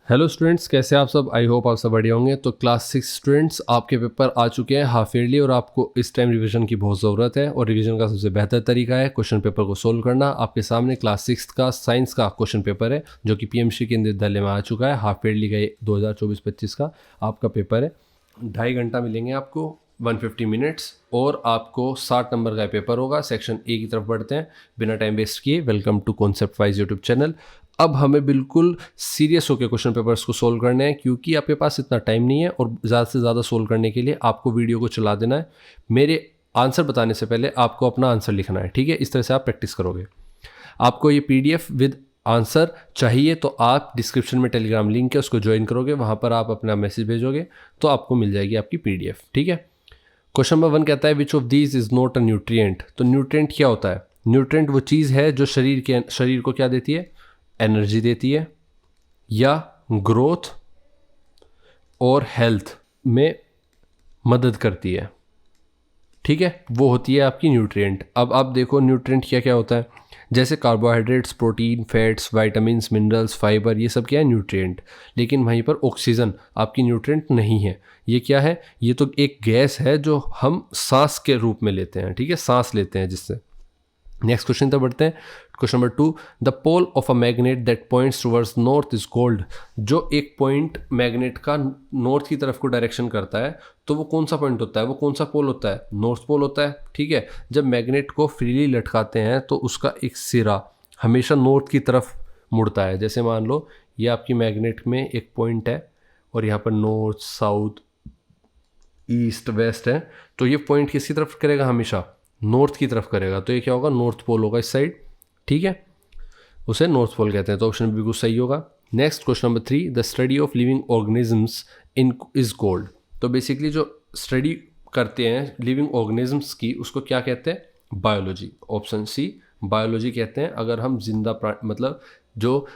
Hello students, कैसे आप सब। आई होप आप सब बढ़िया होंगे। तो क्लास 6 स्टूडेंट्स, आपके पेपर आ चुके हैं हाफ ईयरली और आपको इस टाइम रिवीजन की बहुत ज़रूरत है। और रिवीजन का सबसे बेहतर तरीका है क्वेश्चन पेपर को सोल्व करना। आपके सामने क्लास 6 का साइंस का क्वेश्चन पेपर है जो कि पीएमसी केंद्रीय विद्यालय में आ चुका है। हाफ ईयरली का 2024-25 का आपका पेपर है। 2.5 घंटा मिलेंगे आपको, 150 मिनट्स, और आपको 60 नंबर का पेपर होगा। सेक्शन ए की तरफ बढ़ते हैं बिना टाइम वेस्ट किए। Welcome to concept wise YouTube channel. अब हमें बिल्कुल सीरियस होकर क्वेश्चन पेपर्स को सोल्व करने हैं, क्योंकि आपके पास इतना टाइम नहीं है और ज़्यादा से ज़्यादा सोल्व करने के लिए आपको वीडियो को चला देना है। मेरे आंसर बताने से पहले आपको अपना आंसर लिखना है, ठीक है। इस तरह से आप प्रैक्टिस करोगे। आपको ये पीडीएफ विद आंसर चाहिए तो आप डिस्क्रिप्शन में टेलीग्राम लिंक है, उसको ज्वाइन करोगे। वहाँ पर आप अपना मैसेज भेजोगे तो आपको मिल जाएगी आपकी पीडीएफ, ठीक है। क्वेश्चन नंबर 1 कहता है which of these is not a nutrient. तो न्यूट्रिएंट क्या होता है? न्यूट्रिएंट वो चीज़ है जो शरीर को क्या देती है? एनर्जी देती है, या ग्रोथ और हेल्थ में मदद करती है, ठीक है। वो होती है आपकी न्यूट्रिएंट। अब आप देखो न्यूट्रिएंट क्या क्या होता है। जैसे carbohydrates, protein, fats, vitamins, minerals, fibre, ये सब क्या है? न्यूट्रिएंट। लेकिन वहीं पर ऑक्सीजन आपकी न्यूट्रिएंट नहीं है। ये क्या है? ये तो एक गैस है जो हम सांस के रूप में लेते हैं, ठीक है। सांस लेते हैं जिससे। नेक्स्ट क्वेश्चन तक बढ़ते हैं। Question number 2, the pole of a magnet that points towards north is gold. जो एक पॉइंट मैग्नेट का नॉर्थ की तरफ को डायरेक्शन करता है, तो वो कौन सा पॉइंट होता है? वो कौन सा पोल होता है? नॉर्थ पोल होता है, ठीक है। जब मैग्नेट को फ्रीली लटकाते हैं तो उसका एक सिरा हमेशा नॉर्थ की तरफ मुड़ता है। जैसे मान लो ये आपकी मैग्नेट में एक पॉइंट है और यहाँ पर नॉर्थ, साउथ, ईस्ट, वेस्ट है, तो ये पॉइंट किसकी तरफ करेगा? हमेशा नॉर्थ की तरफ करेगा। तो ये क्या होगा? नॉर्थ पोल होगा इस साइड, ठीक है। उसे नॉर्थ पोल कहते हैं। तो ऑप्शन बिल्कुल सही होगा। Next question number 3, the study of living organisms in is gold. तो बेसिकली जो स्टडी करते हैं लिविंग ऑर्गेनिजम्स की, उसको क्या कहते हैं? बायोलॉजी। ऑप्शन सी, बायोलॉजी कहते हैं। अगर हम जिंदा मतलब जो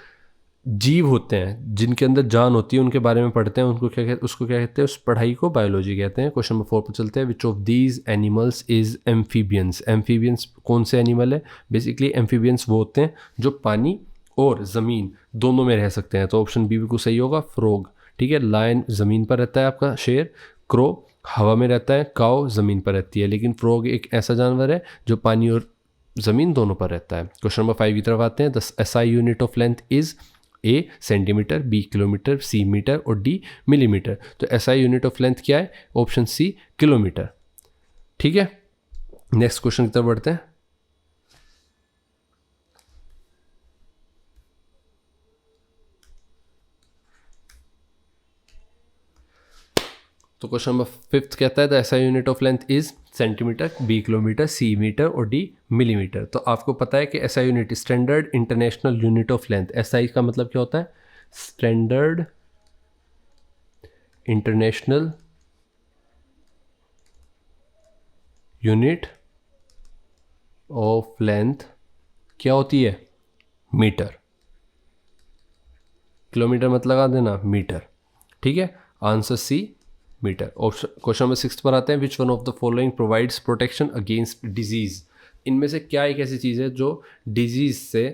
जीव होते हैं जिनके अंदर जान होती है उनके बारे में पढ़ते हैं, उनको क्या कहते, उसको क्या कहते हैं? उस पढ़ाई को बायोलॉजी कहते हैं। क्वेश्चन नंबर 4 पर चलते हैं। Which of these animals is amphibians. Amphibians कौन से एनिमल है? बेसिकली एम्फीबियंस वो होते हैं जो पानी और ज़मीन दोनों में रह सकते हैं। तो ऑप्शन बी बिल्कुल सही होगा, फ्रॉग, ठीक है। लायन ज़मीन पर रहता है आपका शेर, क्रो हवा में रहता है, काऊ ज़मीन पर रहती है। लेकिन फ्रॉग एक ऐसा जानवर है जो पानी और ज़मीन दोनों पर रहता है। क्वेश्चन नंबर 5 की तरफ आते हैं। The SI unit of length is A centimetre, B kilometre, C metre और डी मिलीमीटर। तो एसआई यूनिट ऑफ लेंथ क्या है? ऑप्शन सी, किलोमीटर, ठीक है। नेक्स्ट क्वेश्चन की तरफ बढ़ते हैं। तो क्वेश्चन नंबर 5 कहता है the SI unit of length is centimetre, B kilometre, C metre और डी मिलीमीटर। तो आपको पता है कि SI unit standard international unit of length. SI का मतलब क्या होता है? Standard international unit of length क्या होती है? मीटर। किलोमीटर मत लगा देना, मीटर, ठीक है। Answer C, metre. Option question number 6 पर आते हैं। Which one of the following provides protection against disease. इनमें से क्या एक ऐसी चीज़ है जो डिजीज से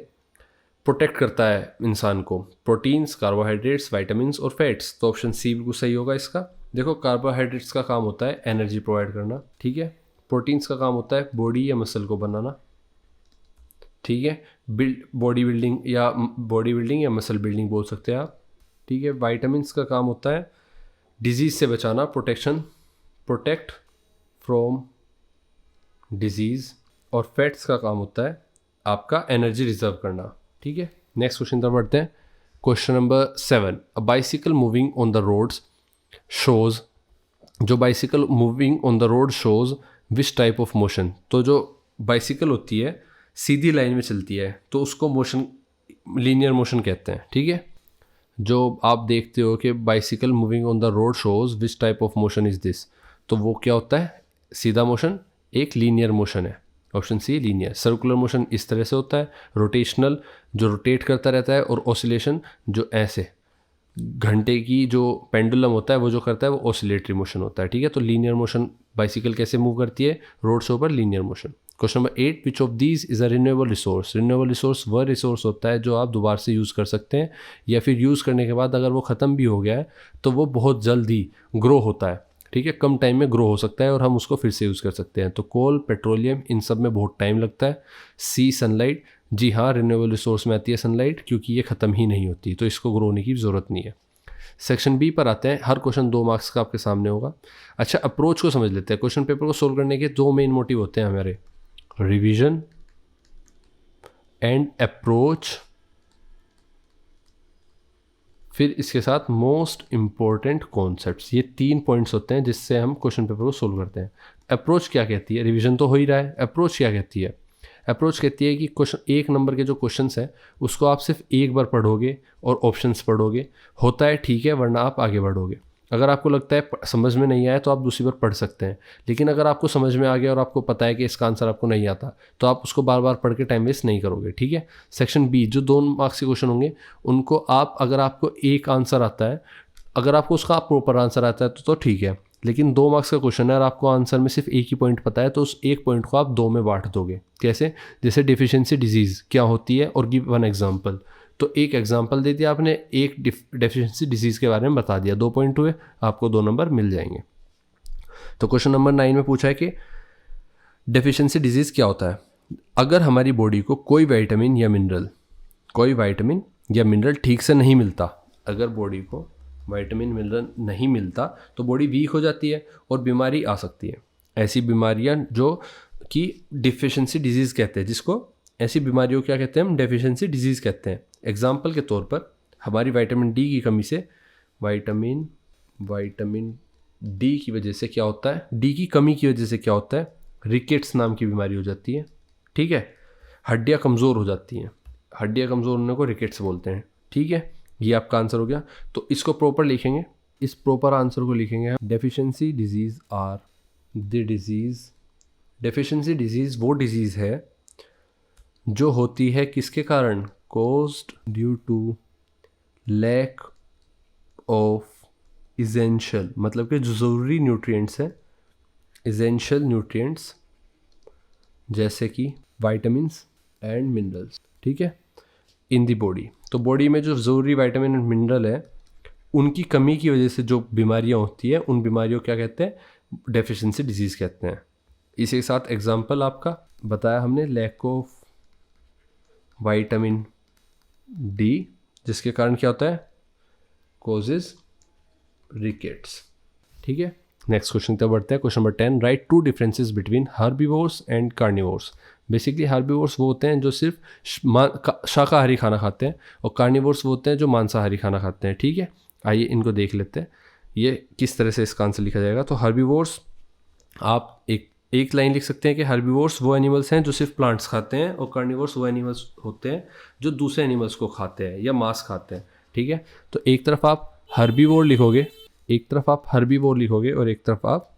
प्रोटेक्ट करता है इंसान को? प्रोटीन्स, कार्बोहाइड्रेट्स, वाइटामिन्स और फैट्स। तो ऑप्शन सी बिल्कुल सही होगा इसका। देखो, कार्बोहाइड्रेट्स का काम होता है एनर्जी प्रोवाइड करना, ठीक है। प्रोटीन्स का काम होता है बॉडी या मसल को बनाना, ठीक है। बॉडी बिल्डिंग या मसल बिल्डिंग बोल सकते हैं आप, ठीक है। वाइटामिन्स का काम होता है डिजीज़ से बचाना, प्रोटेक्ट फ्रॉम डिजीज़। और फैट्स का काम होता है आपका एनर्जी रिजर्व करना, ठीक है। नेक्स्ट क्वेश्चन तरफ बढ़ते हैं। Question number 7, a bicycle moving on the roads shows. जो bicycle moving on the road shows which type of motion. तो जो बाइसिकल होती है सीधी लाइन में चलती है तो उसको मोशन, लीनियर मोशन कहते हैं, ठीक है। जो आप देखते हो कि bicycle moving on the road shows which type of motion is this, तो वो क्या होता है? सीधा मोशन, एक लीनियर मोशन है। Option C, linear. Circular motion इस तरह से होता है, रोटेशनल जो रोटेट करता रहता है, और ऑसिलेशन जो ऐसे घंटे की जो पेंडुलम होता है वो जो करता है वो ऑसिलेटरी मोशन होता है, ठीक है। तो लीनियर मोशन बाइसिकल कैसे मूव करती है? रोड शो पर linear motion. Question number 8, which of these is a renewable resource. Renewable resource वह रिसोर्स होता है जो आप दोबारा से यूज़ कर सकते हैं, या फिर यूज़ करने के बाद अगर वो ख़त्म भी हो गया है तो वो बहुत जल्दी ग्रो होता है, ठीक है, कम टाइम में ग्रो हो सकता है और हम उसको फिर से यूज़ कर सकते हैं। तो कोल, पेट्रोलियम, इन सब में बहुत टाइम लगता है। सी, सनलाइट, जी हाँ, रिन्यूएबल रिसोर्स में आती है सनलाइट, क्योंकि ये ख़त्म ही नहीं होती, तो इसको ग्रो होने की ज़रूरत नहीं है। सेक्शन बी पर आते हैं। हर क्वेश्चन 2 मार्क्स का आपके सामने होगा। अच्छा, अप्रोच को समझ लेते हैं। क्वेश्चन पेपर को सोल्व करने के 2 मेन मोटिव होते हैं हमारे, रिवीजन एंड अप्रोच, फिर इसके साथ मोस्ट इम्पोर्टेंट कॉन्सेप्ट्स। ये 3 पॉइंट्स होते हैं जिससे हम क्वेश्चन पेपर को सोल्व करते हैं। अप्रोच क्या कहती है? रिवीजन तो हो ही रहा है, अप्रोच क्या कहती है? अप्रोच कहती है कि क्वेश्चन 1 नंबर के जो क्वेश्चंस हैं उसको आप सिर्फ एक बार पढ़ोगे और ऑप्शंस पढ़ोगे, होता है ठीक है, वरना आप आगे बढ़ोगे। अगर आपको लगता है समझ में नहीं आया तो आप दूसरी बार पढ़ सकते हैं, लेकिन अगर आपको समझ में आ गया और आपको पता है कि इसका आंसर आपको नहीं आता तो आप उसको बार बार पढ़ के टाइम वेस्ट नहीं करोगे, ठीक है। सेक्शन बी, जो 2 मार्क्स के क्वेश्चन होंगे उनको आप, अगर आपको एक आंसर आता है, अगर आपको उसका प्रॉपर आंसर आता है तो ठीक है, लेकिन 2 मार्क्स का क्वेश्चन है और आपको आंसर में सिर्फ एक ही पॉइंट पता है तो उस एक पॉइंट को आप 2 में बांट दोगे। कैसे? जैसे डेफिशिएंसी डिजीज़ क्या होती है और गिव वन एग्जांपल। तो एक एग्जांपल दे दिया आपने, एक डेफिशिएंसी डिजीज़ के बारे में बता दिया, 2 पॉइंट हुए, आपको 2 नंबर मिल जाएंगे। तो क्वेश्चन नंबर 9 में पूछा है कि डेफिशिएंसी डिजीज़ क्या होता है। अगर हमारी बॉडी को कोई विटामिन या मिनरल ठीक से नहीं मिलता, अगर बॉडी को विटामिन मिनरल नहीं मिलता तो बॉडी वीक हो जाती है और बीमारी आ सकती है। ऐसी बीमारियां जो कि डिफिशिएंसी डिजीज़ कहते हैं, जिसको ऐसी बीमारियों क्या कहते हैं हम? डेफिशिएंसी डिजीज़ कहते हैं। एग्जाम्पल के तौर पर हमारी विटामिन डी की कमी से, विटामिन डी की वजह से क्या होता है, डी की कमी की वजह से क्या होता है, रिकेट्स नाम की बीमारी हो जाती है, ठीक है। हड्डियाँ कमज़ोर हो जाती हैं, हड्डियाँ कमज़ोर होने को रिकेट्स बोलते हैं, ठीक है। ये आपका आंसर हो गया। तो इसको प्रॉपर लिखेंगे, इस प्रॉपर आंसर को लिखेंगे हम, deficiency disease are the disease. Deficiency disease वो डिजीज़ है जो होती है किसके कारण? Caused due to lack of essential, मतलब कि जो ज़रूरी न्यूट्रिएंट्स हैं, इसेंशियल न्यूट्रिएंट्स जैसे कि विटामिन्स एंड मिनरल्स, ठीक है, इन दी बॉडी। तो बॉडी में जो ज़रूरी विटामिन एंड मिनरल है उनकी कमी की वजह से जो बीमारियां होती है, उन बीमारियों क्या कहते हैं? डेफिशिएंसी डिजीज़ कहते हैं। इसी के साथ एग्जांपल आपका बताया हमने, लैक ऑफ विटामिन डी, जिसके कारण क्या होता है? कॉजेज रिकेट्स, ठीक है। नेक्स्ट क्वेश्चन तक बढ़ते हैं। Question number 10, right 2 differences between herbivores and carnivores. Basically herbivores वो होते हैं जो सिर्फ शाकाहारी खाना खाते हैं, और कार्निवोर्स वो होते हैं जो मांसाहारी खाना खाते हैं, ठीक है। आइए इनको देख लेते हैं, ये किस तरह से इसका आंसर लिखा जाएगा। तो हर्बीवोर्स, आप एक लाइन लिख सकते हैं कि हर्बीवोर्स वो एनिमल्स हैं जो सिर्फ प्लांट्स खाते हैं, और कार्निवोर्स वो एनिमल्स होते हैं जो दूसरे एनिमल्स को खाते हैं या मांस खाते हैं, ठीक है। तो एक तरफ आप हर्बीवोर लिखोगे, और एक तरफ आप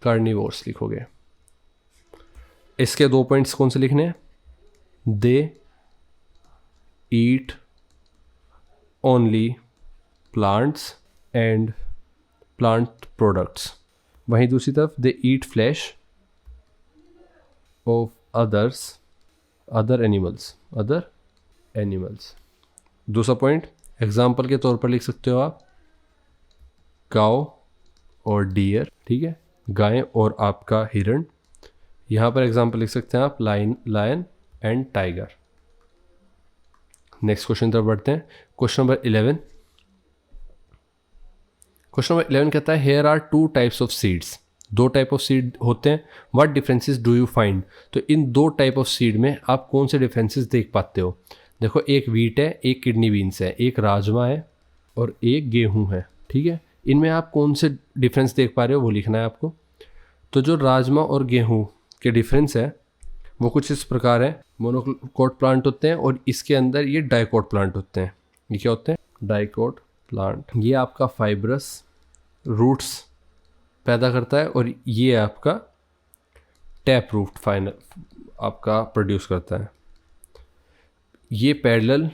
कार्निवोर्स लिखोगे। इसके 2 पॉइंट्स कौन से लिखने हैं? They eat only plants and plant products. वहीं दूसरी तरफ they eat flesh of other animals. दूसरा पॉइंट एग्जाम्पल के तौर पर लिख सकते हो आप, काउ और डियर, ठीक है, गाय और आपका हिरण। यहाँ पर एग्जाम्पल लिख सकते हैं आप, lion and tiger. Next question तरफ बढ़ते हैं। क्वेश्चन नंबर 11 कहता है, here are 2 types of seeds. 2 type of seed होते हैं, what differences do you find. तो इन 2 टाइप ऑफ सीड में आप कौन से डिफरेंसेस देख पाते हो? देखो, एक वीट है, एक किडनी बीन्स है, एक राजमा है और एक गेहूं है, ठीक है। इनमें आप कौन से डिफरेंस देख पा रहे हो वो लिखना है आपको। तो जो राजमा और गेहूं के डिफरेंस है वो कुछ इस प्रकार है, मोनोकोट प्लांट होते हैं और इसके अंदर ये डाइकोट प्लांट होते हैं। ये क्या होते हैं? Dicot plant. ये आपका फाइब्रस रूट्स पैदा करता है और ये आपका टैप रूट फाइनल आपका प्रोड्यूस करता है। ये पैरेलल,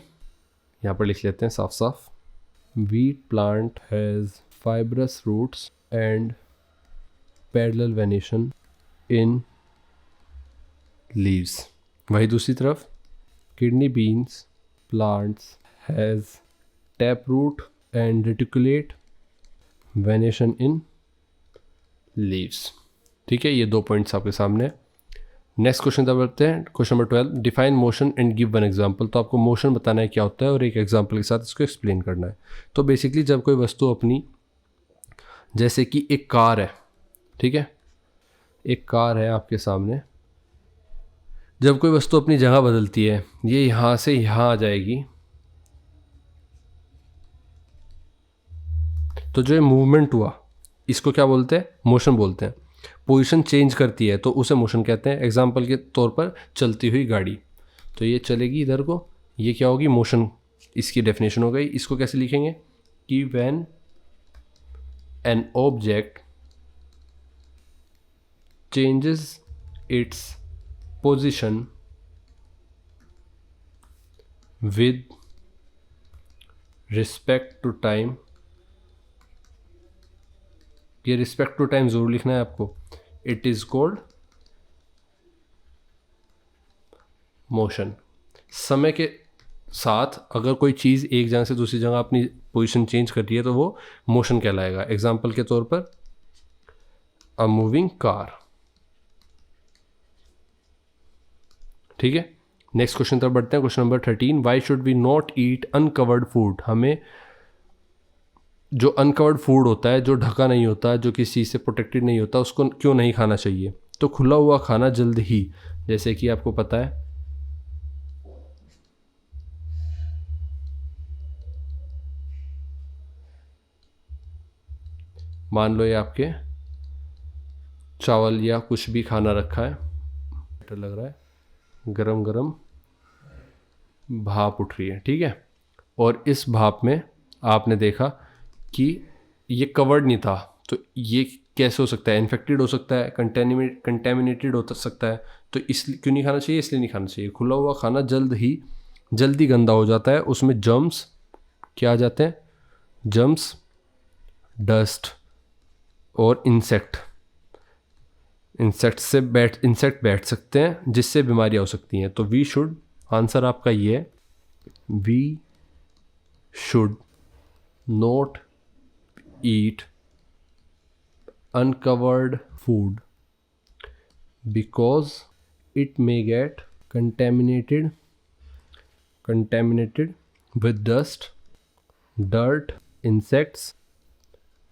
यहाँ पर लिख लेते हैं साफ साफ, wheat plant has fibrous roots and parallel venation in leaves. वही दूसरी तरफ kidney beans plants has tap root and reticulate venation in leaves. ठीक है, ये 2 पॉइंट्स आपके सामने। नेक्स्ट क्वेश्चन तब बढ़ते हैं, question number 12, define motion and give one example. तो आपको मोशन बताना है क्या होता है और एक एग्जांपल के साथ इसको एक्सप्लेन करना है। तो बेसिकली जब कोई वस्तु अपनी, जैसे कि एक कार है, ठीक है, एक कार है आपके सामने, जब कोई वस्तु अपनी जगह बदलती है, ये यहाँ से यहाँ आ जाएगी, तो जो ये मूवमेंट हुआ इसको क्या बोलते हैं? मोशन बोलते हैं। पोजीशन चेंज करती है तो उसे मोशन कहते हैं। एग्जांपल के तौर पर चलती हुई गाड़ी, तो ये चलेगी इधर को, ये क्या होगी? मोशन। इसकी डेफिनेशन हो गई। इसको कैसे लिखेंगे कि when an object changes its position with respect to time, ये रिस्पेक्ट टू टाइम जरूर लिखना है आपको, इट इज कॉल्ड मोशन। समय के साथ अगर कोई चीज़ एक जगह से दूसरी जगह अपनी पोजीशन चेंज कर रही है तो वो मोशन कहलाएगा। एग्जांपल के तौर पर अ मूविंग कार। ठीक है, नेक्स्ट क्वेश्चन तरफ बढ़ते हैं। Question number 13, why should we not eat uncovered food. हमें जो अनकवर्ड फूड होता है, जो ढका नहीं होता, जो किसी चीज़ से प्रोटेक्टेड नहीं होता, उसको क्यों नहीं खाना चाहिए? तो खुला हुआ खाना जल्द ही, जैसे कि आपको पता है मान लो ये आपके चावल या कुछ भी खाना रखा है, लग रहा है गरम गरम भाप उठ रही है, ठीक है, और इस भाप में आपने देखा कि ये कवर्ड नहीं था, तो ये कैसे हो सकता है? इन्फेक्टेड हो सकता है, कंटेमिनेटेड हो सकता है। तो इसलिए क्यों नहीं खाना चाहिए? इसलिए नहीं खाना चाहिए। खुला हुआ खाना जल्दी गंदा हो जाता है, उसमें जर्म्स क्या आ जाते हैं? जर्म्स, डस्ट और इंसेक्ट बैठ सकते हैं, जिससे बीमारियां हो सकती हैं। तो वी शुड, आंसर आपका ये है, we should not eat uncovered food because it may get contaminated with dust, dirt, insects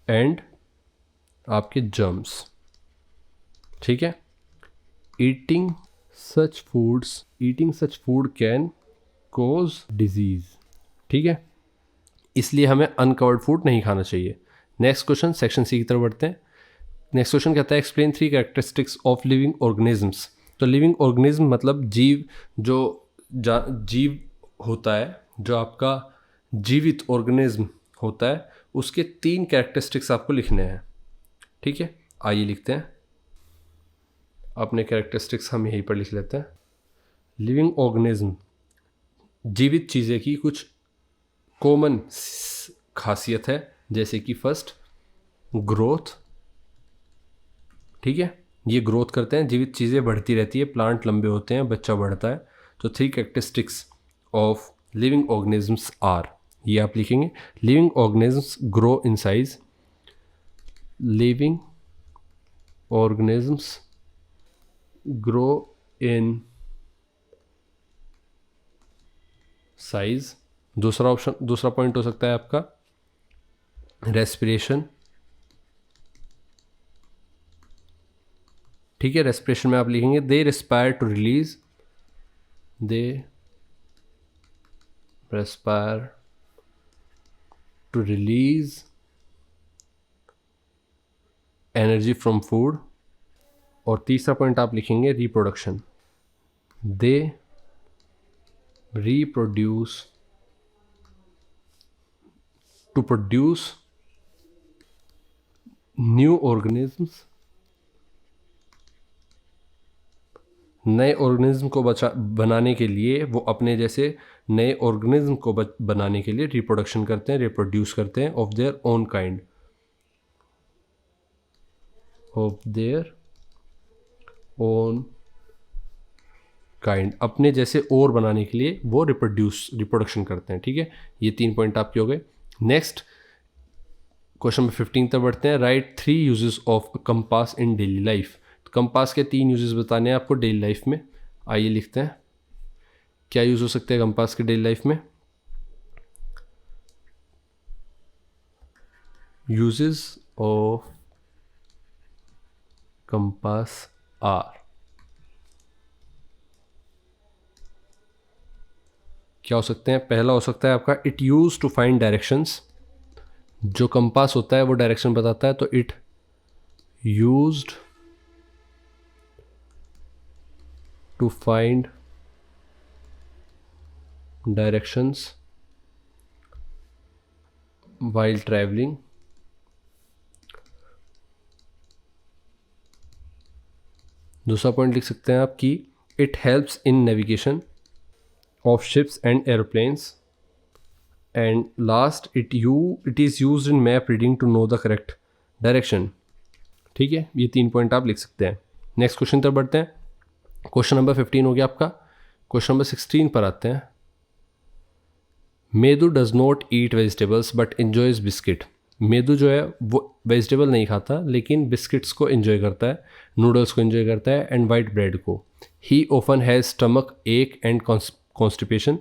and आपके germs। ठीक है, eating such food can cause disease। ठीक है, इसलिए हमें अनकवर्ड फूड नहीं खाना चाहिए। नेक्स्ट क्वेश्चन, सेक्शन सी की तरफ बढ़ते हैं। नेक्स्ट क्वेश्चन कहता है, explain 3 characteristics of living organisms. तो लिविंग ऑर्गेनिज्म मतलब जीव, जो जीव होता है, जो आपका जीवित ऑर्गेनिज्म होता है, उसके 3 कैरेक्टरिस्टिक्स आपको लिखने हैं। ठीक है, आइए लिखते हैं। अपने कैरेक्टरिस्टिक्स हम यहीं पर लिख लेते हैं। लिविंग ऑर्गेनिज्म, जीवित चीज़ें की कुछ कॉमन खासियत है, जैसे कि फर्स्ट ग्रोथ। ठीक है, ये ग्रोथ करते हैं, जीवित चीज़ें बढ़ती रहती है, प्लांट लंबे होते हैं, बच्चा बढ़ता है। तो 3 characteristics of living organisms are, ये आप लिखेंगे। Living organisms grow in size, living organisms grow in size. दूसरा पॉइंट हो सकता है आपका रेस्पिरेशन। ठीक है, रेस्पिरेशन में आप लिखेंगे they respire to release, they respire to release energy from food. और तीसरा पॉइंट आप लिखेंगे reproduction, they reproduce to produce new organisms। नए ऑर्गेनिज्म को बनाने के लिए, वो अपने जैसे नए ऑर्गेनिज्म को बनाने के लिए रिप्रोडक्शन करते हैं, रिप्रोड्यूस करते हैं of their own kind, of their own kind, अपने जैसे और बनाने के लिए वो रिप्रोडक्शन करते हैं। ठीक है, ये 3 पॉइंट आपके हो गए। नेक्स्ट क्वेश्चन नंबर 15 तक बढ़ते हैं। Right 3 uses of compass in daily life. Compass के 3 यूजेस बताने हैं आपको डेली लाइफ में। आइए लिखते हैं, क्या यूज़ हो सकते हैं कंपास के डेली लाइफ में। यूजेस ऑफ कंपास आर, क्या हो सकते हैं। पहला हो सकता है आपका it use to find directions. जो कंपास होता है वो डायरेक्शन बताता है, तो it used to find directions while travelling. दूसरा पॉइंट लिख सकते हैं आप कि it helps in navigation of ships and aeroplanes. And last it is used in map reading to know the correct direction. ठीक है, ये 3 पॉइंट आप लिख सकते हैं। नेक्स्ट क्वेश्चन तक बढ़ते हैं। क्वेश्चन नंबर 15 हो गया आपका। क्वेश्चन नंबर 16 पर आते हैं। Medu does not eat vegetables but enjoys biscuit. Medu जो है वो वेजिटेबल नहीं खाता लेकिन बिस्किट्स को इन्जॉय करता है, नूडल्स को इन्जॉय करता है एंड वाइट ब्रेड को। ही ओफन हैज़ स्टमक एक एंड कॉन्स्टिपेशन।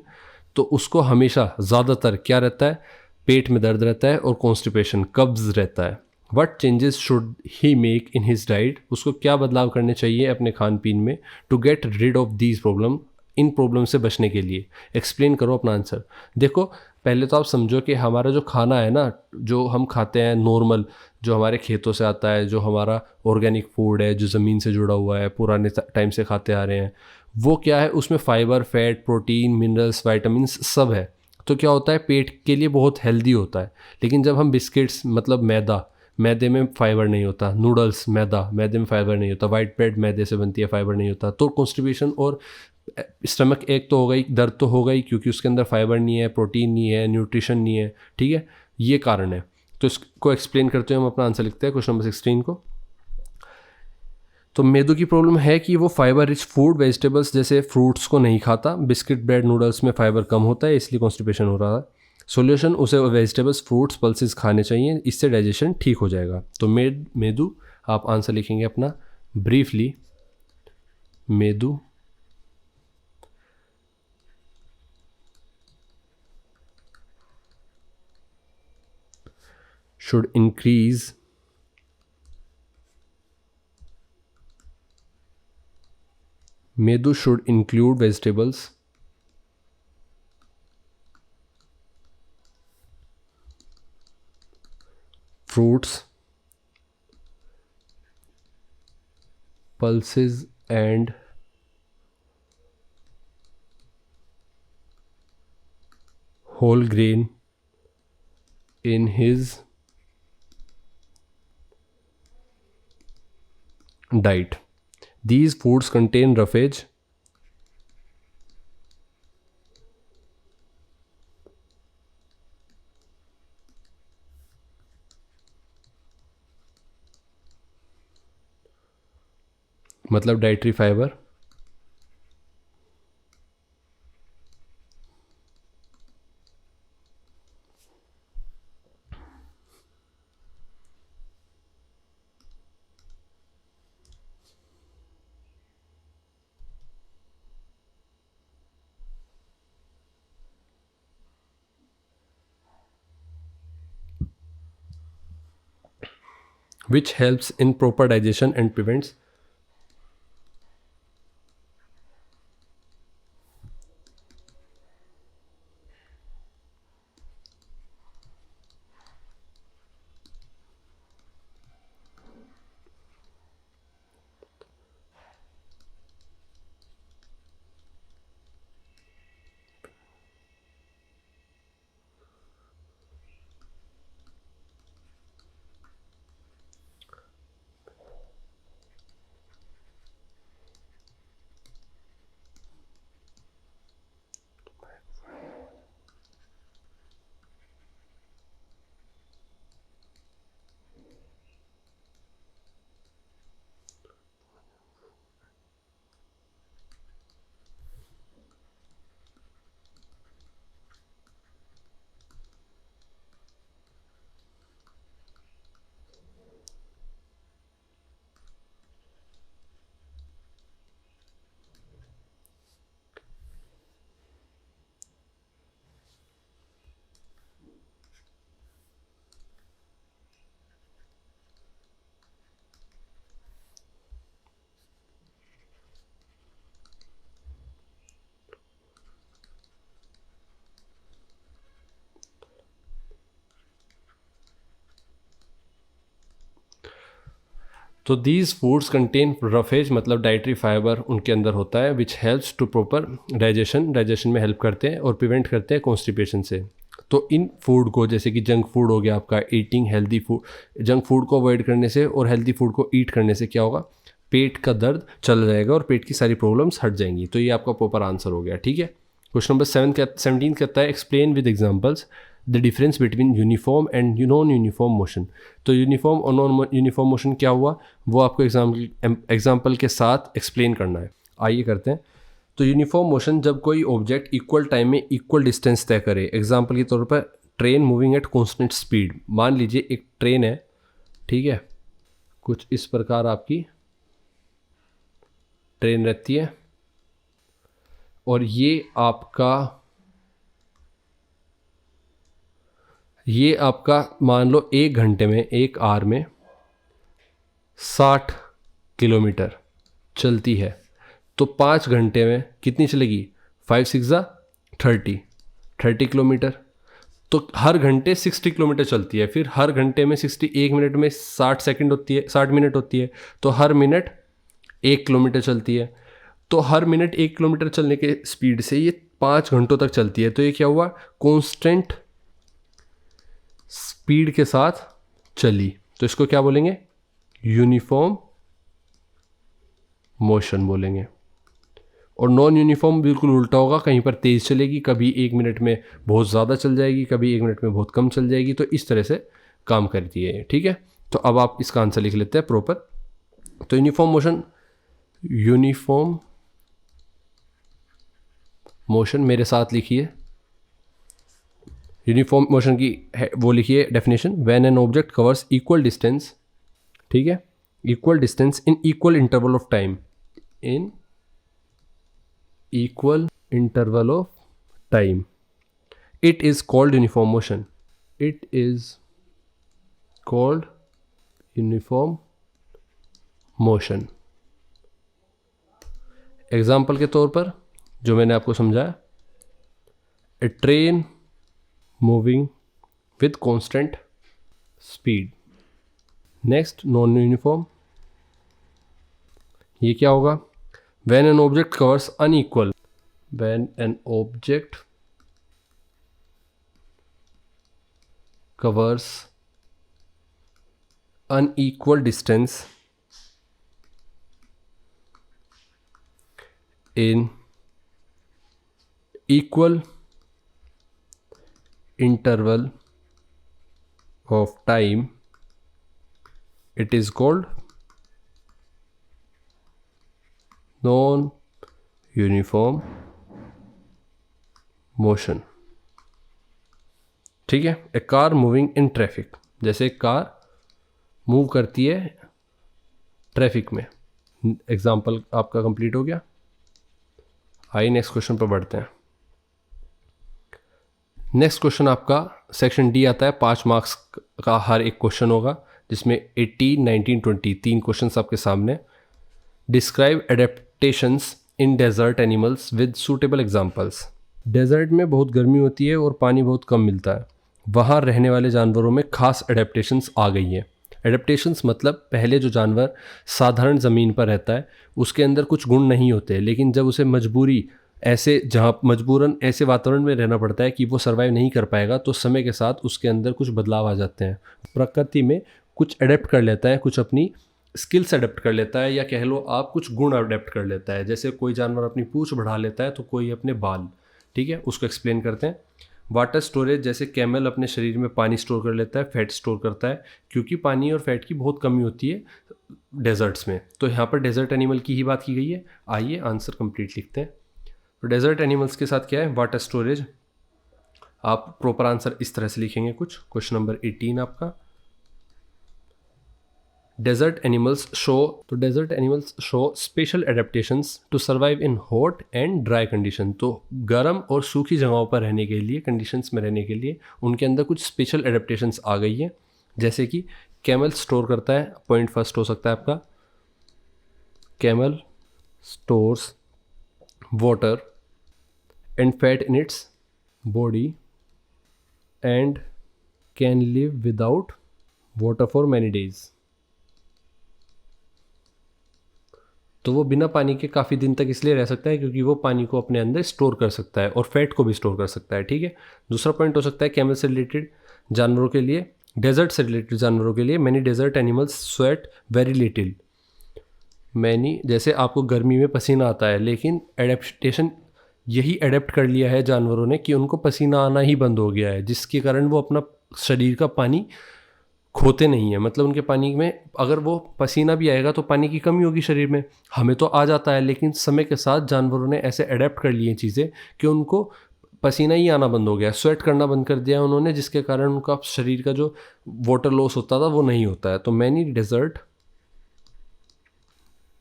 तो उसको हमेशा ज़्यादातर क्या रहता है, पेट में दर्द रहता है और कॉन्स्टिपेशन कब्ज रहता है। What changes should he make in his diet. उसको क्या बदलाव करने चाहिए अपने खान पीन में to get rid of these problem, इन प्रॉब्लम से बचने के लिए। एक्सप्लेन करो अपना आंसर। देखो पहले तो आप समझो कि हमारा जो खाना है ना, जो हम खाते हैं नॉर्मल, जो हमारे खेतों से आता है, जो हमारा ऑर्गेनिक फूड है, जो ज़मीन से जुड़ा हुआ है, पुराने टाइम से खाते आ रहे हैं, वो क्या है, उसमें fibre, fat, protein, minerals, vitamin सब है। तो क्या होता है, पेट के लिए बहुत हेल्दी होता है। लेकिन जब हम बिस्किट्स, मतलब मैदा, मैदे में फाइबर नहीं होता, नूडल्स मैदा, मैदे में फाइबर नहीं होता, वाइट ब्रेड मैदे से बनती है, फाइबर नहीं होता, तो कॉन्स्टिपेशन और स्टमक एक तो हो गई, दर्द तो होगा ही क्योंकि उसके अंदर फाइबर नहीं है, प्रोटीन नहीं है, न्यूट्रिशन नहीं है। ठीक है, ये कारण है। तो इसको एक्सप्लेन करते हुए हम अपना आंसर लिखते हैं क्वेश्चन नंबर 16 को। तो मेदू की प्रॉब्लम है कि वो फाइबर रिच फूड, वेजिटेबल्स जैसे फ्रूट्स को नहीं खाता। बिस्किट, ब्रेड, नूडल्स में फाइबर कम होता है, इसलिए कॉन्स्टिपेशन हो रहा है। सॉल्यूशन, उसे वेजिटेबल्स, फ्रूट्स, पल्सेस खाने चाहिए, इससे डाइजेशन ठीक हो जाएगा। तो मेदू आप आंसर लिखेंगे अपना briefly. Medu should increase Medu should include vegetables, fruits, pulses and whole grain in his diet. These foods contain roughage, मतलब dietary fibre, which helps in proper digestion and prevents तो दीज फूड्स कंटेन रफेज मतलब dietary fibre उनके अंदर होता है which helps to proper digestion में help करते हैं और प्रिवेंट करते हैं कॉन्स्टिपेशन से। तो इन फूड को, जैसे कि जंक फूड हो गया आपका, eating healthy food, junk food को अवॉइड करने से और हेल्दी फूड को ईट करने से क्या होगा, पेट का दर्द चल जाएगा और पेट की सारी प्रॉब्लम्स हट जाएंगी। तो ये आपका प्रॉपर आंसर हो गया। ठीक है, क्वेश्चन नंबर 17 कहता है explain with examples the difference between uniform and non uniform motion. तो यूनिफॉर्म और नॉन यूनिफॉर्म मोशन क्या हुआ, वो आपको एग्जाम्पल के साथ एक्सप्लेन करना है। आइए करते हैं। तो यूनिफॉर्म मोशन जब कोई ऑब्जेक्ट इक्वल टाइम में इक्वल डिस्टेंस तय करे। एग्जाम्पल के तौर पर train moving at constant speed. मान लीजिए एक ट्रेन है, ठीक है, कुछ इस प्रकार आपकी ट्रेन रहती है और ये आपका मान लो 1 घंटे में, 1 आवर में 60 किलोमीटर चलती है। तो 5 घंटे में कितनी चलेगी, 5 6 30 किलोमीटर। तो हर घंटे 60 किलोमीटर चलती है। फिर हर घंटे में 60, 1 मिनट में 60 सेकंड होती है, 60 मिनट होती है। तो हर मिनट 1 किलोमीटर चलती है। तो हर मिनट 1 किलोमीटर चलने के स्पीड से ये 5 घंटों तक चलती है। तो ये क्या हुआ, कॉन्स्टेंट स्पीड के साथ चली। तो इसको क्या बोलेंगे, यूनिफॉर्म मोशन बोलेंगे। और नॉन यूनिफॉर्म बिल्कुल उल्टा होगा, कहीं पर तेज़ चलेगी, कभी 1 मिनट में बहुत ज़्यादा चल जाएगी, कभी 1 मिनट में बहुत कम चल जाएगी। तो इस तरह से काम करती है। ठीक है, तो अब आप इसका आंसर लिख लेते हैं प्रॉपर। तो यूनिफॉर्म मोशन मेरे साथ लिखिए। यूनिफॉर्म मोशन की वो लिखिए definition, when an object covers equal distance, ठीक है, equal distance in equal interval of time, in equal interval of time, it is called uniform motion. It is called uniform motion. Example के तौर पर जो मैंने आपको समझाया, a train moving with constant speed. Next, non uniform, ये क्या होगा, when an object covers unequal, when an object covers unequal distance in equal interval of time, it is called non uniform motion। ठीक है, ए car moving in traffic, जैसे car move करती है traffic में। Example आपका कंप्लीट हो गया। आइए नेक्स्ट क्वेश्चन पर बढ़ते हैं। नेक्स्ट क्वेश्चन आपका सेक्शन डी आता है। 5 मार्क्स का हर एक क्वेश्चन होगा, जिसमें 18, 19, 20 3 क्वेश्चन आपके सामने। Describe adaptations in desert animals with suitable examples. Desert में बहुत गर्मी होती है और पानी बहुत कम मिलता है। वहाँ रहने वाले जानवरों में खास एडेप्टेशंस आ गई हैं। एडेप्टेशंस मतलब पहले जो जानवर साधारण ज़मीन पर रहता है उसके अंदर कुछ गुण नहीं होते, लेकिन जब उसे मजबूरन ऐसे वातावरण में रहना पड़ता है कि वो सर्वाइव नहीं कर पाएगा, तो समय के साथ उसके अंदर कुछ बदलाव आ जाते हैं। प्रकृति में कुछ अडेप्ट कर लेता है, कुछ अपनी स्किल्स अडेप्ट कर लेता है, या कह लो आप कुछ गुण अडेप्ट कर लेता है। जैसे कोई जानवर अपनी पूंछ बढ़ा लेता है तो कोई अपने बाल। ठीक है, उसको एक्सप्लेन करते हैं। वाटर स्टोरेज, जैसे कैमल अपने शरीर में पानी स्टोर कर लेता है, फैट स्टोर करता है, क्योंकि पानी और फैट की बहुत कमी होती है डेजर्ट्स में। तो यहाँ पर डेजर्ट एनिमल की ही बात की गई है। आइए आंसर कंप्लीट लिखते हैं। तो डेजर्ट एनिमल्स के साथ क्या है, वाटर स्टोरेज। आप प्रॉपर आंसर इस तरह से लिखेंगे कुछ। क्वेश्चन नंबर 18 आपका, desert animals show special adaptations to survive in hot and dry condition. तो गर्म और सूखी जगहों पर रहने के लिए, कंडीशंस में रहने के लिए उनके अंदर कुछ स्पेशल एडेप्टेशंस आ गई है। जैसे कि कैमल स्टोर करता है, पॉइंट फर्स्ट हो सकता है आपका, camel stores water and fat in its body and can live without water for many days. तो वो बिना पानी के काफ़ी दिन तक इसलिए रह सकता है क्योंकि वो पानी को अपने अंदर स्टोर कर सकता है और फैट को भी स्टोर कर सकता है, ठीक है। दूसरा पॉइंट हो सकता है कैमल से रिलेटेड जानवरों के लिए, डेजर्ट से रिलेटेड जानवरों के लिए, many desert animals sweat very little. Many, जैसे आपको गर्मी में पसीना आता है, लेकिन एडेप्टेशन यही एडेप्ट कर लिया है जानवरों ने कि उनको पसीना आना ही बंद हो गया है, जिसके कारण वो अपना शरीर का पानी खोते नहीं है। मतलब उनके पानी में अगर वो पसीना भी आएगा तो पानी की कमी होगी शरीर में। हमें तो आ जाता है, लेकिन समय के साथ जानवरों ने ऐसे अडेप्ट कर लिए चीज़ें कि उनको पसीना ही आना बंद हो गया, स्वेट करना बंद कर दिया उन्होंने, जिसके कारण उनका शरीर का जो वाटर लॉस होता था वो नहीं होता है। तो many desert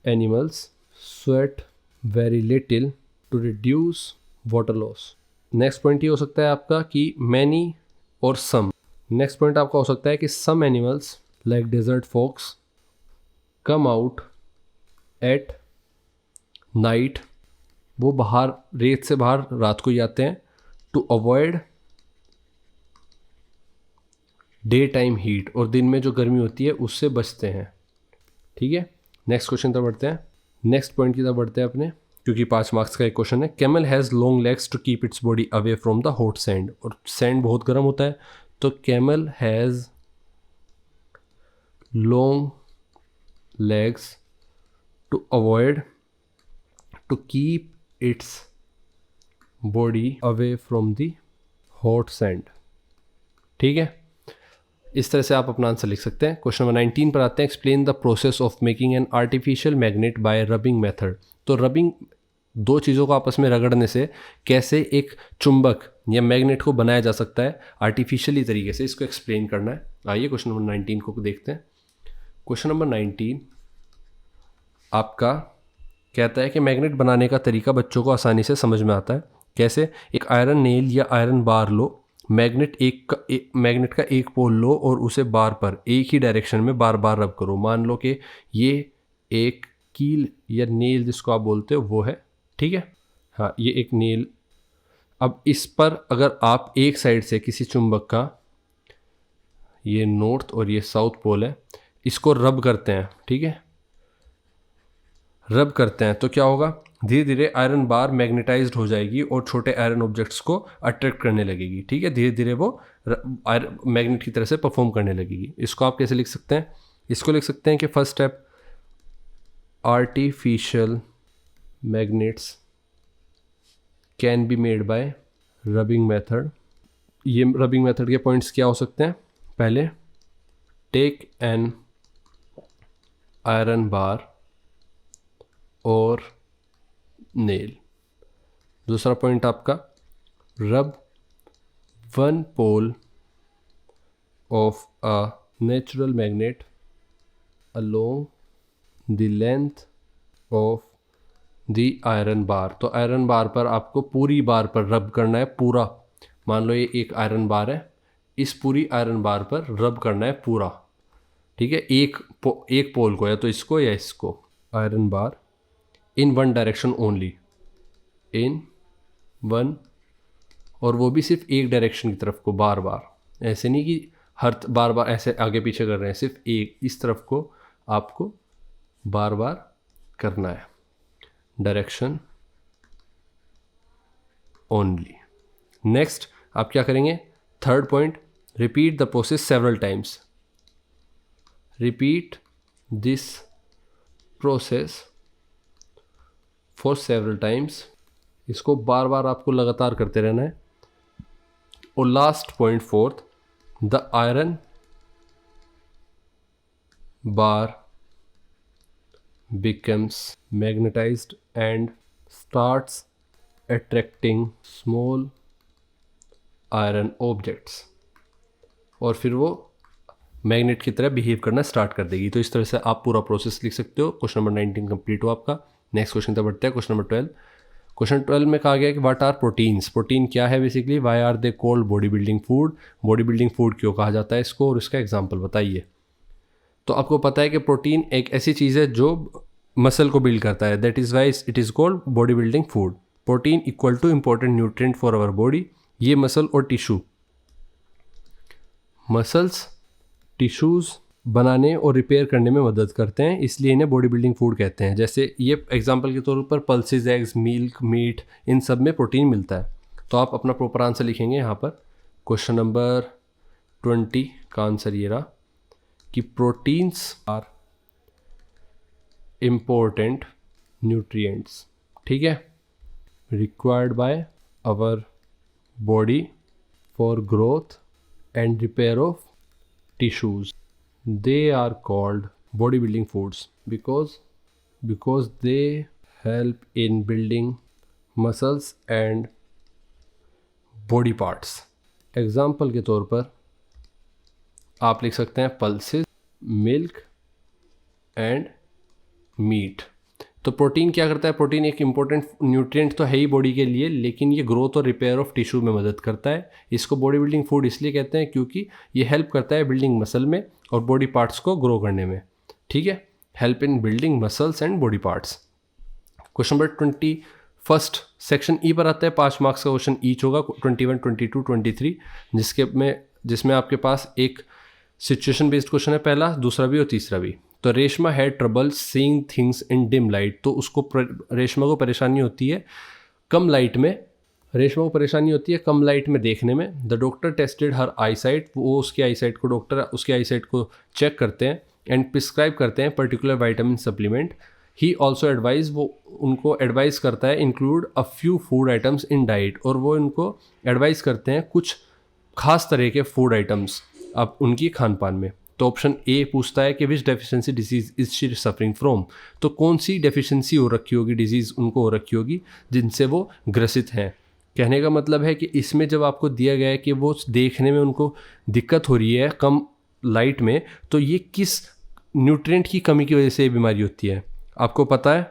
animals sweat very little to reduce water loss. Next point ये हो सकता है आपका कि मैनी और सम। नेक्स्ट पॉइंट आपका हो सकता है कि some animals like desert fox come out at night, वो बाहर रेत से बाहर रात को ही आते हैं, to avoid day time heat, और दिन में जो गर्मी होती है उससे बचते हैं, ठीक है। नेक्स्ट क्वेश्चन तक बढ़ते हैं, नेक्स्ट पॉइंट की तरफ बढ़ते हैं अपने, क्योंकि 5 मार्क्स का एक क्वेश्चन है। Camel has long legs to keep its body away from the hot sand, और सैंड बहुत गर्म होता है, तो camel has long legs to avoid to keep its body away from the hot sand, ठीक है। इस तरह से आप अपना आंसर लिख सकते हैं। क्वेश्चन नंबर 19 पर आते हैं। Explain the process of making an artificial magnet bye rubbing method. तो रबिंग, दो चीज़ों को आपस में रगड़ने से कैसे एक चुंबक या मैग्नेट को बनाया जा सकता है आर्टिफिशियली तरीके से, इसको एक्सप्लेन करना है। आइए क्वेश्चन नंबर 19 को देखते हैं। क्वेश्चन नंबर 19 आपका कहता है कि मैग्नेट बनाने का तरीका बच्चों को आसानी से समझ में आता है। कैसे? एक आयरन नेल या आयरन बार लो, मैग्नेट का एक पोल लो और उसे बार पर एक ही डायरेक्शन में बार बार रब करो। मान लो कि ये एक कील या नेल जिसको आप बोलते हो वो है, ठीक है। हाँ, ये एक नेल। अब इस पर अगर आप एक साइड से किसी चुंबक का, ये नॉर्थ और ये साउथ पोल है, इसको रब करते हैं, ठीक है, रब करते हैं, तो क्या होगा? धीरे धीरे आयरन बार मैग्नेटाइज्ड हो जाएगी और छोटे आयरन ऑब्जेक्ट्स को अट्रैक्ट करने लगेगी, ठीक है। धीरे धीरे वो मैग्नेट की तरह से परफॉर्म करने लगेगी। इसको आप कैसे लिख सकते हैं? इसको लिख सकते हैं कि first step, artificial magnets can be made by rubbing method. ये रबिंग मेथड के पॉइंट्स क्या हो सकते हैं? पहले, टेक एन आयरन बार और नेल। दूसरा पॉइंट आपका, rub one pole of a natural magnet along the length of the iron bar. तो आयरन बार पर आपको पूरी बार पर रब करना है, पूरा। मान लो ये एक आयरन बार है, इस पूरी आयरन बार पर रब करना है पूरा, ठीक है। एक पोल को, या तो इसको या इसको, iron bar in one direction only, in one, और वो भी सिर्फ एक डायरेक्शन की तरफ को, बार बार। ऐसे नहीं कि हर बार बार ऐसे आगे पीछे कर रहे हैं, सिर्फ एक इस तरफ को आपको बार बार करना है, डायरेक्शन ओनली। नेक्स्ट आप क्या करेंगे? Third point, repeat the process several times. Repeat this process for several times. इसको बार बार आपको लगातार करते रहना है। और last point, fourth, the iron bar becomes magnetized and starts attracting small iron objects, और फिर वो मैग्नेट की तरह बिहेव करना स्टार्ट कर देगी। तो इस तरह से आप पूरा प्रोसेस लिख सकते हो। क्वेश्चन नंबर 19 कंप्लीट हो आपका। नेक्स्ट क्वेश्चन तक बढ़ते हैं। Question number 12। क्वेश्चन 12 में कहा गया कि व्हाट आर प्रोटीन्स। प्रोटीन क्या है basically? Why are they called body building food. Body building food क्यों कहा जाता है इसको, और इसका एग्जाम्पल बताइए। तो आपको पता है कि प्रोटीन एक ऐसी चीज़ है जो मसल को बिल्ड करता है, that is why it is called body building food. Protein equal to important nutrient for our body. ये मसल और टिश्यू, मसल्स, टिश्यूज़ बनाने और रिपेयर करने में मदद करते हैं, इसलिए इन्हें बॉडी बिल्डिंग फूड कहते हैं। जैसे ये एग्जांपल के तौर पर पल्सेस, एग्स, मिल्क, मीट, इन सब में प्रोटीन मिलता है। तो आप अपना प्रॉपर आंसर लिखेंगे यहाँ पर। क्वेश्चन नंबर 20 का आंसर ये रहा कि प्रोटीन्स आर इम्पोर्टेंट न्यूट्रिएंट्स, ठीक है, required by our body for growth and repair of tissues. They are called bodybuilding foods because they help in building muscles and body parts. Example के तौर पर आप लिख सकते हैं पल्सेस, मिल्क एंड मीट। तो प्रोटीन क्या करता है? प्रोटीन एक इम्पोर्टेंट न्यूट्रिएंट तो है ही बॉडी के लिए, लेकिन ये ग्रोथ और रिपेयर ऑफ टिश्यू में मदद करता है। इसको बॉडी बिल्डिंग फूड इसलिए कहते हैं क्योंकि ये हेल्प करता है बिल्डिंग मसल में और बॉडी पार्ट्स को ग्रो करने में, ठीक है, help in building muscles and body parts. Question number 21 section E पर आता है। 5 मार्क्स का क्वेश्चन ईच होगा, 21, 22, 23, जिसमें आपके पास एक सिचुएशन बेस्ड क्वेश्चन है, पहला, दूसरा भी और तीसरा भी। तो Reshma had trouble seeing things in dim light. तो उसको रेशमा को परेशानी होती है कम लाइट में देखने में। The doctor tested her I site. वो डॉक्टर उसकी आई साइट को चेक करते हैं एंड प्रिस्क्राइब करते हैं particular vitamin supplement. He also advise, वो उनको एडवाइस करता है include a few food items in diet. और वो उनको एडवाइस करते हैं कुछ खास तरह के फूड आइटम्स अब उनकी खान पान में। तो ऑप्शन ए पूछता है कि which deficiency disease is she suffering from. तो कौन सी डेफिशिएंसी हो रखी होगी, डिजीज़ उनको हो रखी होगी जिनसे वो ग्रसित हैं। कहने का मतलब है कि इसमें जब आपको दिया गया है कि वो देखने में उनको दिक्कत हो रही है कम लाइट में, तो ये किस न्यूट्रिएंट की कमी की वजह से ये बीमारी होती है, आपको पता है?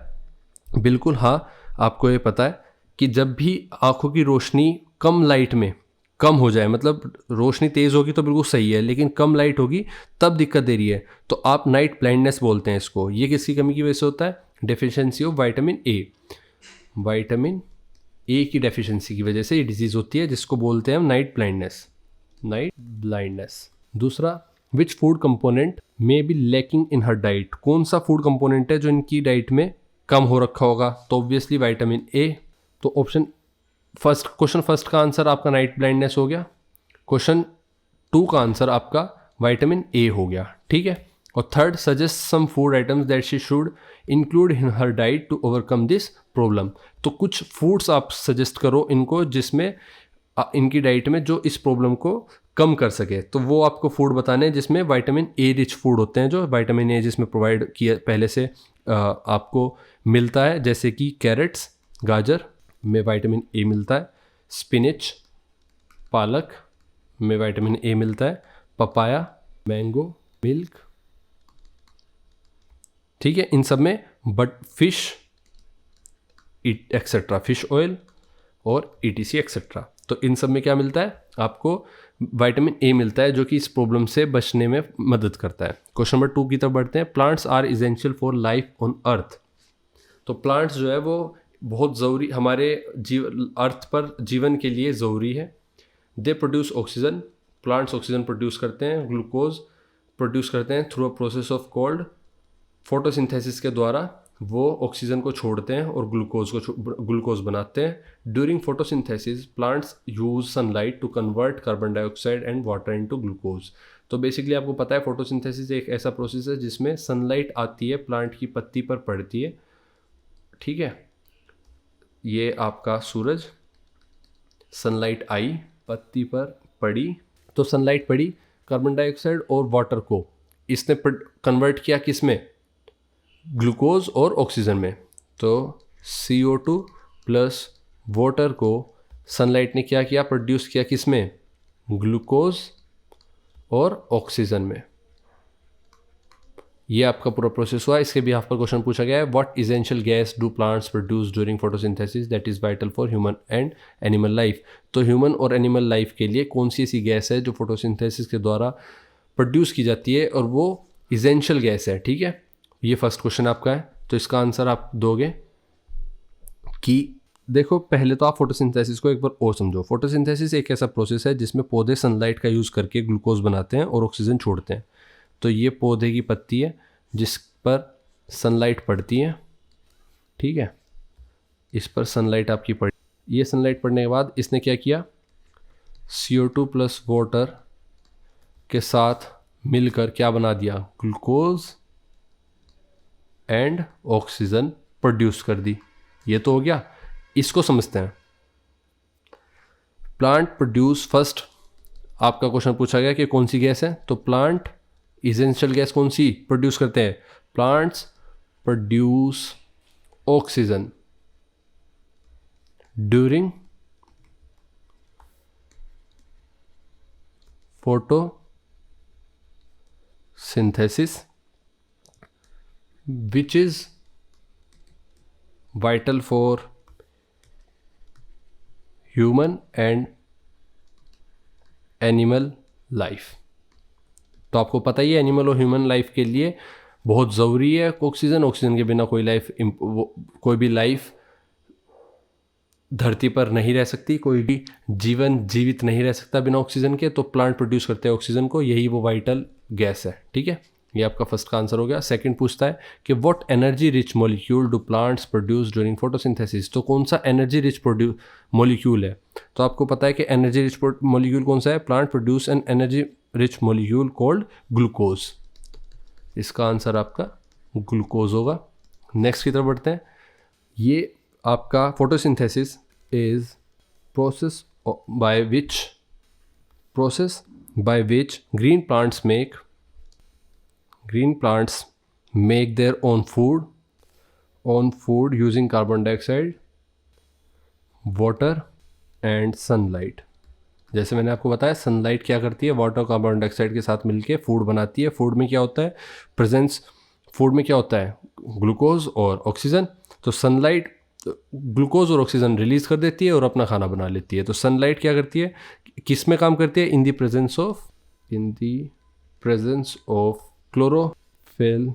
बिल्कुल हाँ, आपको ये पता है कि जब भी आँखों की रोशनी कम लाइट में कम हो जाए, मतलब रोशनी तेज़ होगी तो बिल्कुल सही है, लेकिन कम लाइट होगी तब दिक्कत दे रही है, तो आप नाइट ब्लाइंडनेस बोलते हैं इसको। ये किसकी कमी की वजह से होता है? Deficiency of vitamin A. Vitamin A की डेफिशिएंसी की वजह से ये डिजीज़ होती है, जिसको बोलते हैं हम नाइट ब्लाइंडनेस। दूसरा, which food component may be lacking in her diet. कौन सा फूड कंपोनेंट है जो इनकी डाइट में कम हो रखा होगा? तो ऑब्वियसली विटामिन ए। तो क्वेश्चन फर्स्ट का आंसर आपका नाइट ब्लाइंडनेस हो गया। क्वेश्चन 2 का आंसर आपका विटामिन ए हो गया, ठीक है। और third, suggest some food items that she should include in her diet to overcome this problem. तो कुछ फूड्स आप सजेस्ट करो इनको जिसमें इनकी डाइट में जो इस प्रॉब्लम को कम कर सके। तो वो आपको फूड बताने हैं जिसमें विटामिन ए रिच फूड होते हैं, जो विटामिन ए जिसमें प्रोवाइड किया पहले से आपको मिलता है, जैसे कि कैरेट्स, गाजर में विटामिन ए मिलता है, स्पिनिच, पालक में विटामिन ए मिलता है, पपाया, मैंगो, मिल्क, ठीक है, इन सब में, but fish etcetera, fish oil और ETC एक्सेट्रा। तो इन सब में क्या मिलता है? आपको विटामिन ए मिलता है, जो कि इस प्रॉब्लम से बचने में मदद करता है। क्वेश्चन नंबर 2 की तरफ बढ़ते हैं। Plants are essential for life on earth. तो प्लांट्स जो है वो बहुत ज़रूरी, हमारे अर्थ पर जीवन के लिए ज़रूरी है। They produce oxygen. Plants oxygen produce करते हैं, ग्लूकोज प्रोड्यूस करते हैं through a process of called photosynthesis के द्वारा वो ऑक्सीजन को छोड़ते हैं और ग्लूकोज बनाते हैं। During photosynthesis plants use sunlight to convert carbon dioxide and water into glucose. तो बेसिकली आपको पता है फोटोसिंथेसिस एक ऐसा प्रोसेस है जिसमें सनलाइट आती है, प्लांट की पत्ती पर पड़ती है, ठीक है। ये आपका सूरज, सनलाइट आई, पत्ती पर पड़ी, तो सनलाइट पड़ी, कार्बन डाइऑक्साइड और वाटर को इसने कन्वर्ट किया किस में? ग्लूकोज और ऑक्सीजन में। तो CO2 प्लस वाटर को सनलाइट ने क्या किया? प्रोड्यूस किया किस में? ग्लूकोज और ऑक्सीजन में। ये आपका पूरा प्रोसेस हुआ। इसके भी पर क्वेश्चन पूछा गया है, what essential gas do plants produce during photosynthesis that is vital for human and animal life. तो ह्यूमन और एनिमल लाइफ के लिए कौन सी ऐसी गैस है जो फोटोसिंथेसिस के द्वारा प्रोड्यूस की जाती है और वो इसेंशियल गैस है, ठीक है। ये फर्स्ट क्वेश्चन आपका है, तो इसका आंसर आप दोगे कि देखो, पहले तो आप फोटोसिंथेसिस को एक बार और समझो। फोटोसिंथेसिस एक ऐसा प्रोसेस है जिसमें पौधे सनलाइट का यूज़ करके ग्लूकोज बनाते हैं और ऑक्सीजन छोड़ते हैं। तो ये पौधे की पत्ती है जिस पर सनलाइट पड़ती है, ठीक है, इस पर सनलाइट आपकी पड़ी। ये सनलाइट पड़ने के बाद इसने क्या किया, CO2 प्लस वाटर के साथ मिलकर क्या बना दिया, ग्लूकोज एंड ऑक्सीजन प्रोड्यूस कर दी। ये तो हो गया। इसको समझते हैं। प्लांट प्रोड्यूस फर्स्ट, आपका क्वेश्चन पूछा गया कि कौन सी गैस है, तो प्लांट इसेंशियल गैस कौन सी प्रोड्यूस करते हैं, plants produce oxygen during photosynthesis which is vital for human and animal life। तो आपको पता ही है एनिमल और ह्यूमन लाइफ के लिए बहुत ज़रूरी है ऑक्सीजन। ऑक्सीजन के बिना कोई भी लाइफ धरती पर नहीं रह सकती, कोई भी जीवन जीवित नहीं रह सकता बिना ऑक्सीजन के। तो प्लांट प्रोड्यूस करते हैं ऑक्सीजन को, यही वो वाइटल गैस है, ठीक है। ये आपका फर्स्ट का आंसर हो गया। सेकंड पूछता है कि what energy rich molecule do plants produce during photosynthesis. तो कौन सा एनर्जी रिच मॉलिक्यूल है, तो आपको पता है कि एनर्जी रिच मॉलिक्यूल कौन सा है, plant produce an energy rich molecule called glucose. इसका आंसर आपका ग्लूकोज होगा। नेक्स्ट की तरफ बढ़ते हैं। ये आपका photosynthesis is process by which green plants make their own food using carbon dioxide, water and sunlight। जैसे मैंने आपको बताया सनलाइट क्या करती है, वाटर कार्बन डाइऑक्साइड के साथ मिलके फूड बनाती है। फूड में क्या होता है, फूड में क्या होता है, ग्लूकोज और ऑक्सीजन। तो सनलाइट ग्लूकोज और ऑक्सीजन रिलीज कर देती है और अपना खाना बना लेती है। तो सनलाइट क्या करती है, किस में काम करती है, in the presence of chlorophyll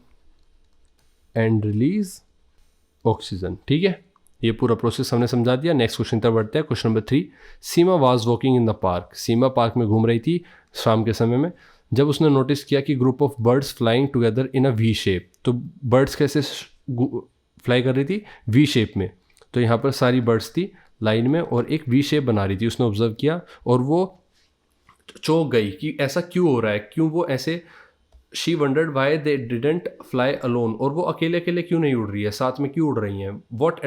and release oxygen, ठीक है। ये पूरा प्रोसेस हमने समझा दिया। नेक्स्ट क्वेश्चन तक बढ़ते हैं। Question number 3, Seema was walking in the park. Seema park में घूम रही थी शाम के समय में, जब उसने नोटिस किया कि group of birds flying together in a V shape. तो बर्ड्स कैसे फ्लाई कर रही थी, वी शेप में। तो यहाँ पर सारी बर्ड्स थी लाइन में और एक वी शेप बना रही थी। उसने ऑब्जर्व किया और वो चौंक गई कि ऐसा क्यों हो रहा है, क्यों वो ऐसे, she wandered why they didn't fly alone, और वो अकेले अकेले क्यों नहीं उड़ रही है, साथ में क्यों उड़ रही हैं। What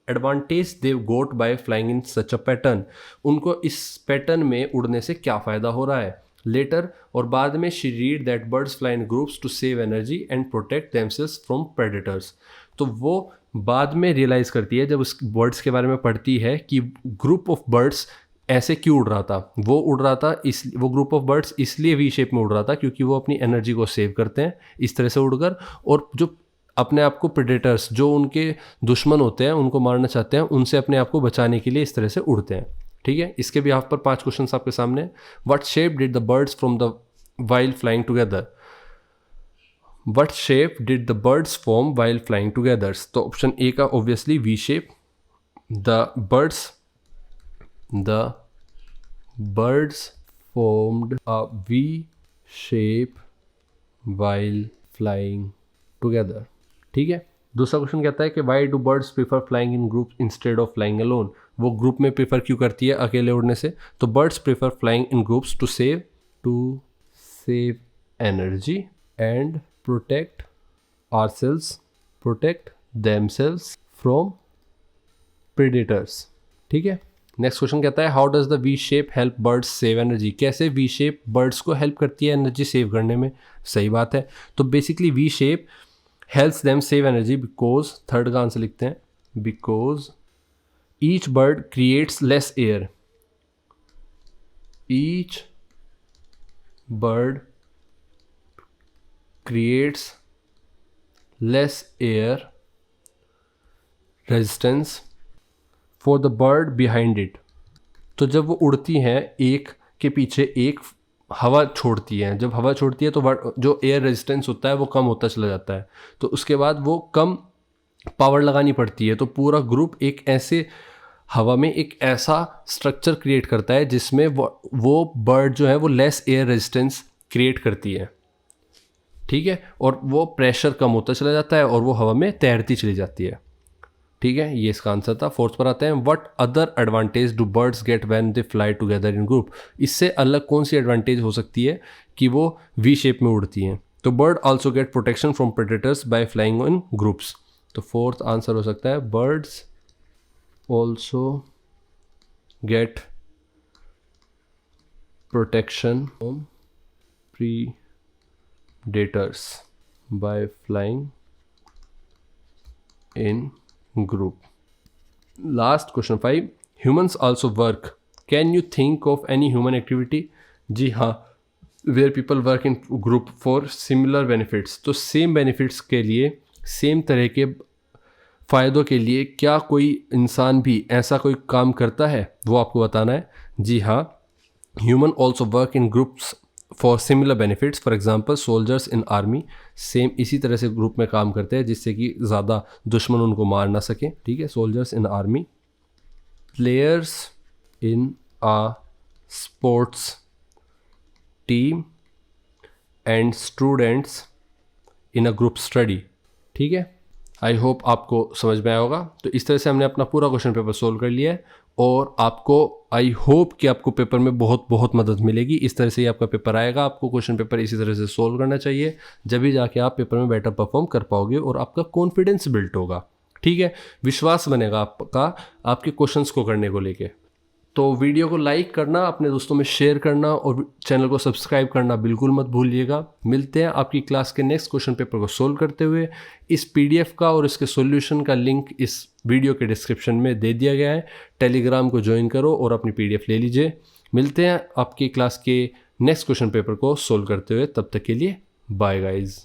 advantage they got by flying in such a pattern, उनको इस पैटर्न में उड़ने से क्या फ़ायदा हो रहा है। लेटर, और बाद में, she read that birds fly in groups to save energy and protect themselves from predators. तो वो बाद में रियलाइज़ करती है जब उस बर्ड्स के बारे में पढ़ती है कि ग्रुप ऑफ बर्ड्स ऐसे क्यों उड़ रहा था। वो उड़ रहा था वो ग्रुप ऑफ बर्ड्स इसलिए वी शेप में उड़ रहा था क्योंकि वो अपनी एनर्जी को सेव करते हैं इस तरह से उड़कर, और जो अपने आप को प्रेडेटर्स, जो उनके दुश्मन होते हैं, उनको मारना चाहते हैं, उनसे अपने आप को बचाने के लिए इस तरह से उड़ते हैं, ठीक है। इसके भी यहाँ पर 5 क्वेश्चन आपके सामने। What shape did the birds from the while flying together. What shape did the birds form while flying together? तो ऑप्शन ए का obviously V shape. The birds formed a V shape while flying together, ठीक है। दूसरा question कहता है कि why do birds prefer flying in groups instead of flying alone? वो group में प्रेफर क्यों करती है अकेले उड़ने से। तो birds prefer flying in groups to save energy and protect themselves from predators, ठीक है। नेक्स्ट क्वेश्चन कहता है how does the V shape help birds save energy. कैसे वी शेप बर्ड्स को हेल्प करती है एनर्जी सेव करने में। सही बात है। तो basically V shape helps them save energy because, third का आंसर लिखते हैं, because each bird creates less air. Each bird creates less air resistance for the bird behind it। तो जब वो उड़ती हैं एक के पीछे एक हवा छोड़ती हैं, जब हवा छोड़ती है तो जो एयर रेजिस्टेंस होता है वो कम होता चला जाता है, तो उसके बाद वो कम पावर लगानी पड़ती है। तो पूरा ग्रुप एक ऐसे हवा में एक ऐसा स्ट्रक्चर क्रिएट करता है जिसमें वो बर्ड जो है वो लेस एयर रेजिस्टेंस क्रिएट करती है, ठीक है, और वो प्रेशर कम होता चला जाता है और वो हवा में तैरती चली जाती है। ठीक है, ये इसका आंसर था। फोर्थ पर आते हैं, what other advantage do birds get when they fly together in group. इससे अलग कौन सी एडवांटेज हो सकती है कि वो वी शेप में उड़ती हैं। तो bird also get protection from predators by flying in groups. तो फोर्थ आंसर हो सकता है, birds also get protection from predators by flying in group. Last question 5. Humans also work. Can you think of any human activity? जी हाँ, where people work in group for similar benefits. तो same benefits के लिए, same तरह के फ़ायदों के लिए क्या कोई इंसान भी ऐसा कोई काम करता है, वो आपको बताना है। जी हाँ, human also work in groups for similar benefits. For example soldiers in army, same इसी तरह से ग्रुप में काम करते हैं जिससे कि ज़्यादा दुश्मन उनको मार ना सके। ठीक है, soldiers in army. Players in a sports team and students in a group study. ठीक है, आई होप आपको समझ में आया होगा। तो इस तरह से हमने अपना पूरा क्वेश्चन पेपर सोल्व कर लिया है और आपको आई होप कि आपको पेपर में बहुत बहुत मदद मिलेगी। इस तरह से ही आपका पेपर आएगा। आपको क्वेश्चन पेपर इसी तरह से सोल्व करना चाहिए, जब भी जाके आप पेपर में बेटर परफॉर्म कर पाओगे और आपका कॉन्फिडेंस बिल्ड होगा। ठीक है, विश्वास बनेगा आपका आपके क्वेश्चंस को करने को लेके। तो वीडियो को लाइक करना, अपने दोस्तों में शेयर करना और चैनल को सब्सक्राइब करना बिल्कुल मत भूलिएगा। मिलते हैं आपकी क्लास के नेक्स्ट क्वेश्चन पेपर को सोल्व करते हुए। इस पीडीएफ का और इसके सॉल्यूशन का लिंक इस वीडियो के डिस्क्रिप्शन में दे दिया गया है। टेलीग्राम को ज्वाइन करो और अपनी पीडीएफ ले लीजिए। मिलते हैं आपकी क्लास के नेक्स्ट क्वेश्चन पेपर को सोल्व करते हुए। तब तक के लिए बाय गाइज।